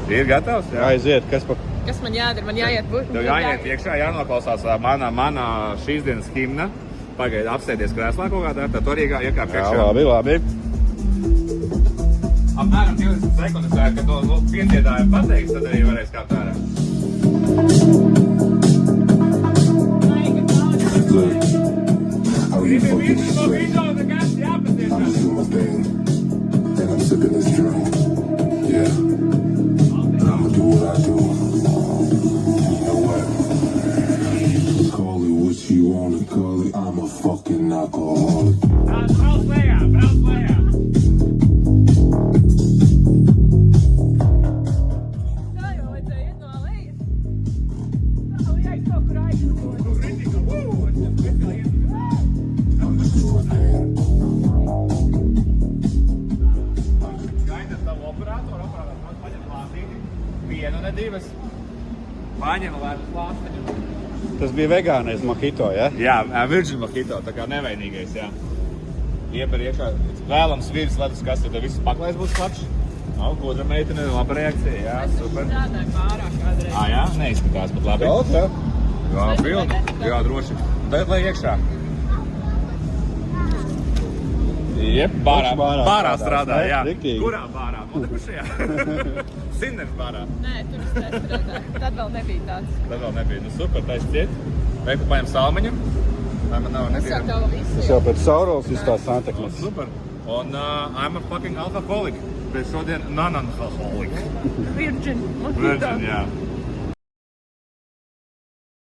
Ir gatavs, jā? Aiziet, kas pa... Kas man jādara? Man jāiet Tev jāiet iekšā, jānoklausās mana šīs dienas himna. Pagaidi, apsēdies krēslā kaut kādā, tad arī iekāp Jā, iekšā. labi. Apmēram 20 sekundes, kad to piendziedājumu pateiks, tad arī varēs kāpt ārā. I'm doing my thing, and I'm sipping this drink. Yeah, I'ma do what I do. You know what? Call it what you wanna call it. I'm a fucking alcoholic. Vienu, ne divas. Paņem lētas lāsteņu. Tas bija vegānais mojito, ja? Jā, virgin mojito, tā kā nevainīgais, jā. Ieber iekšā, vēlams vīrs ledus kastē, tad viss paklājs būs klapš. Gudra meitene, laba reakcija, jā, super. Strādāju pārāk kādreiz. Jā, neizskatās, bet labi. Daudz, jā? Jā, pilni. Jā, droši. Tagad lai iekšā. Jep, bārā strādā, jā. Riktīgi. Kurā bārā? Monekušajā? Sinners bārā. Nē, tur es nestrādāju. Tad vēl nebija tāds. Tad vēl nebija. Nu super, taisa ciet. Vai tu paņem salmiņu? Vai man nav Tas jau nebija? tev visu. Tas jau pēc saurules izstās santekmes. Super. Un I'm a fucking alcoholic. Bet šodien non-alcoholic. Virgin. Virgin, jā.